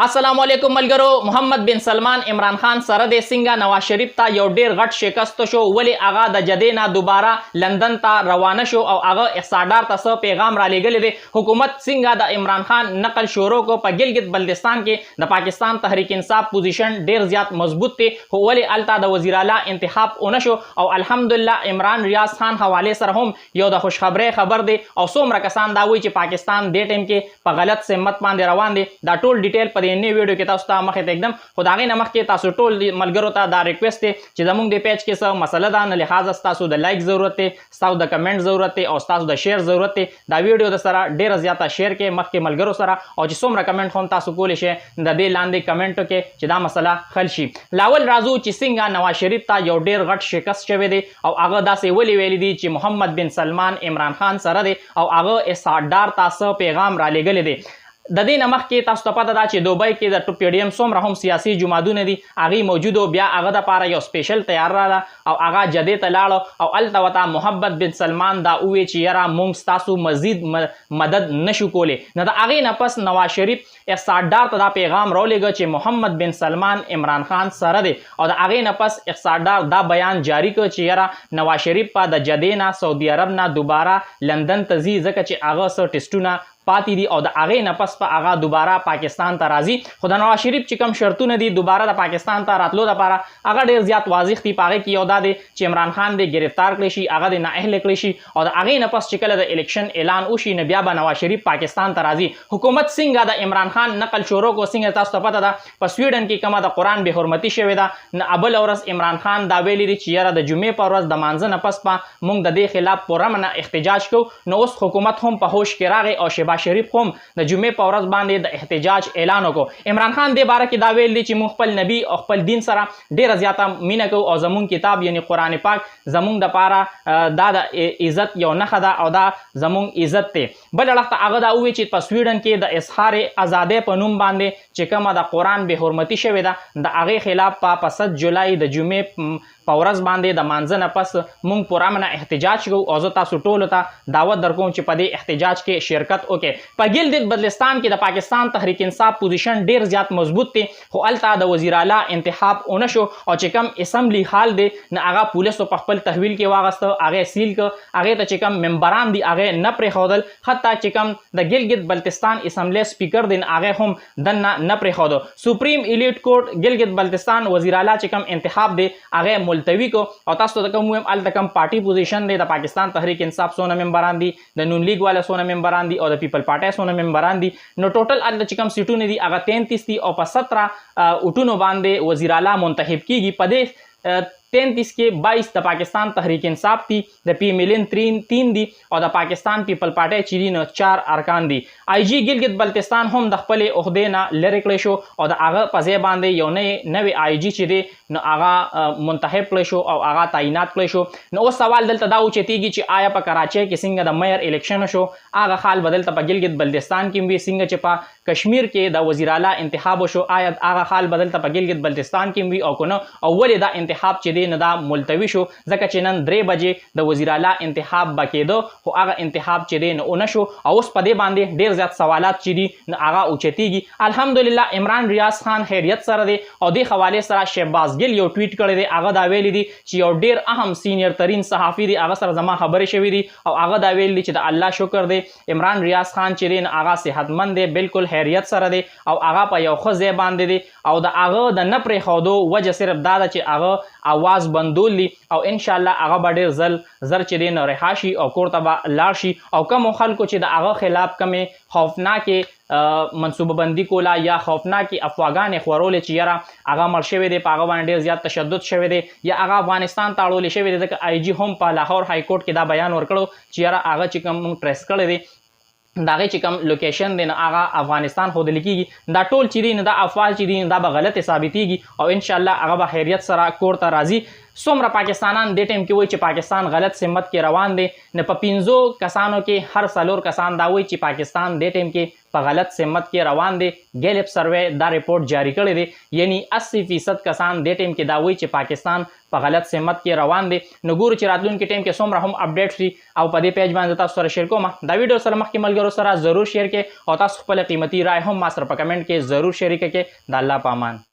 السلام علیکم ملګرو. محمد بن سلمان عمران خان سره د څنګه نواز شریف ته یو ډیر غټ شکست شو، ولی هغه د جدې نه دوباره لندن ته روانه شو او هغه اقصادار ته څه پیغام را لېږلی دی. حکومت څنګه د عمران خان نقل شروع کو په ګلګت بلتستان کې د پاکستان تحریک انصاف پوزیشن ډیر زیات مضبوط دی، خو ولی الته د وزیر اعلی انتخاب ونه شو او الحمدلله عمران ریاض خان حواله سره هم یو د خوشخبری خبر دی او څومره کسان دا وایي چې پاکستان دې ټیم کې په غلط سمت باندې روان دی. دا ټول ډیټیل په دې نوې ویډیو کې تاسو ته مخې ته एकदम خو د هغې نه مخکې تاسو ټول ملګرو ته دا ریکویسټ دی چې زموږ د پیج کې څه مسله ده، نه لحاظه ستاسو د لایک ضرورت دی، ستاسو د کمنټ ضرورت دی او ستاسو د شیر ضرورت دی. دا ویډیو د سره ډیره زیاته شیر کې مخکې ملګرو سره او چې څومره کمنټ هم تاسو کولی شئ د دې لاندې کمنټو کې چې دا مسله حل شي. لاول راځو چې څنګه نواز شریف ته یو ډیر غټ شکست شوی دی او هغه داسې ولې ویلی دی چې محمد بن سلمان عمران خان سره دی او هغه اقصادار ته څه پیغام را لېږلی دی. د دې نه مخکې تاسو ته پته ده چې دوبۍ کې د پی ډي ایم څومره هم سیاسي جماعتونه دي هغې موجود و، بیا هغه دپاره یو سپیشل تیار راله او هغه جدې ته لاړه او هلته ورته محمد بن سلمان دا ووی چې یاره موږ ستاسو مزید مدد نشو کولی. نو د هغې نه پس نواز شریف اقصادار ته دا پیغام راولېږه چې محمد بن سلمان عمران خان سره دی او د هغې نه پس اقصادار دا بیان جاری کړ چې یاره نواز شریف په د جدې نه سعودي عرب نه دوباره لندن ته ځي ځکه چې هغه څه ټسټونه پاتې دي او د هغې نه پس په هغه دوباره پاکستان ته راځي. خو د نواز شریف چې کوم شرطونه دي دوباره د پاکستان ته راتلو دپاره هغه ډېر زیات واضح دي. په هغې کې یو دا دی چې عمران خان دې ګرفتار کړی شي، هغه دې نااهله کړی شي او د هغې نه پس چې کله د الیکشن اعلان وشي نو بیا به نواز شریف پاکستان ته راځي. حکومت څنګه د عمران خان نقل شروع کو څنګه تاسو ته پته ده په سویډن کې کومه د قرآن بې حرمتي شوې ده، نه بله ورځ عمران خان دا ویلي دي چې یاره د جمعې په ورځ د مانځه نه پس به موږ د دې خلاف پوره منه احتجاج کوو. نو اوس حکومت هم په هوش کې راغی او شهباز شریف هم د جمعې په ورځ باندې د احتجاج اعلان وکړو. عمران خان دې باره کې دا ویل دی چې موږ خپل نبی او خپل دین سره ډیره زیاته مینه کوو او زموږ کتاب یعنی قرآن پاک زموږ دپاره دا د عزت یو نښه ده او دا زموږ عزت دی. بل اړخ ته هغه دا ووایي چې په سویډن کې د اظهار ازادۍ په نوم باندې چې کومه د قرآن بې حرمتي شوې ده د هغې خلاف په 7 جولای د جمعې په ورځ باندې د مانځه نه پس موږ پوره منه احتجاج کوو او زه تاسو ټولو ته دعوت درکوم چې په دې احتجاج کې شرکت وکړئ. په ګلګت بلتستان کې د پاکستان تحریک انصاف پوزیشن ډیر زیات مضبوط دی، خو هلته د وزیر اعلی انتخاب ونه شو او چې کوم اسمبلی حال دی نه هغه پولیسو په خپل تحویل کې واغسته، هغې سیل کړ، هغې ته چې کوم ممبران دي هغې نه پرېښودل، حتی چې کوم د ګلګت بلتستان اسمبلی سپیکر دی هغې هم دننه نه پرېښودو. سپریم ایلیټ کورټ ګلګت بلتستان وزیر اعلی چې کوم انتخاب دی هغې ملتوي کو او تاسو ته کوم ویم هلته کوم پارټي پوزیشن دی د پاکستان تحریک انصاف څونه ممبران دي، د نون لیګ والا څونه ممبران دي او د پیپل پارټۍ څونه ممبران دي. نو ټوټل هلته چې کوم سیټونه دي هغه 33 دي او په 17 اوټونو باندې وزیر اعلی منتخب کیږي. په دې 33 کې 22 د پاکستان تحریک انصاف دي، د پی ملین 3 دي او د پاکستان پیپل پارټۍ چې دي نو 4 ارکان دي. آی جی ګلګت بلتستان هم د خپلې عهدې نه لرې کړی شو او د هغه په ځای باندې یو نوی آی جي چې دی نو هغه منتخب کړی شو او هغه تعینات کړی شو. نو اوس سوال دلته دا اوچتېږي چې آیا په کراچۍ کې څنګه د میر الیکشن شو هغه حال به دلته په ګلګت بلتستان کې وي، څنګه چې په کشمیر کې د وزیر اعلی انتخاب شو آیا هغه حال به دلته په ګلګت بلتستان کې وي او که نه، او ولې دا انتخاب چې دی نه دا ملتوي شو ځکه چې نن 3 بجې د وزیر اعلی انتخاب به کېده خو هغه انتخاب چې دی نه ونه شو او اوس په دې باندې ډیر زیات سوالات چې دي نو هغه اوچتېږي. الحمدلله عمران ریاض خان خیریت سره دی او دې حوالې سره شهباز ګل یو ټویټ کړی دی، هغه دا ویلی دی چې یو ډیر اهم سینیر ترین صحافي دی هغه سره زما خبرې شوي دي او هغه دا ویلی دی چې د الله شکر دی عمران ریاض خان چې دی نو هغه صحتمند دی، بالکل خیریت سره دی او هغه په یو ښه ځای باندې دی او د هغه د نه پرېښودو وجه صرف دا ده چې هغه اواز بندول دي او انشاءالله هغه به ډېر زر چې دی نو رها شي او کور ته به لاړ شي او کومو خلکو چې د هغه خلاف کمې خوفناکې منصوبه بندي کوله یا خوفناکې افواګانې خورولې چې یاره هغه مړ شوی دی، په هغه باندې ډېر زیات تشدد شوی دی یا هغه افغانستان ته اړولی شوی دی، ځکه آی جي هم په لاهور های کورټ کې دا بیان ورکړو چې یاره هغه چې کوم موږ ټریس کړی دی د هغې چې کوم لوکیشن دی نو هغه افغانستان ښودلی کېږي. دا ټول چې دي نو دا افواج چې دي دا به غلطې ثابتېږي او انشاءالله هغه به خیریت سره کور ته راځي. څومره پاکستانان دې ټیم کې وایي چې پاکستان غلط سمت کې روان دی، نه په 5 کسانو کې هر 4 کسان دا وایي چې پاکستان دې ټیم کې په غلط سمت کې روان دی. ګیلپ سروے دا ریپورت جاری کړی دی، یعنی 80% کسان دې ټیم کې دا وایي چې پاکستان په غلط سمت کې روان دی. نو ګورو چې راتلونکي ټیم کې څومره هم اپډیټ شي او په دې پیج باندې تاسو سره شیر کوم. دا ویډیو سره مخکې ملګرو سره ضرور شیر کړئ او تاسو خپل قیمتي رائے هم ما سره په کمنټ کې ضرور شریک کړئ. د الله په امان.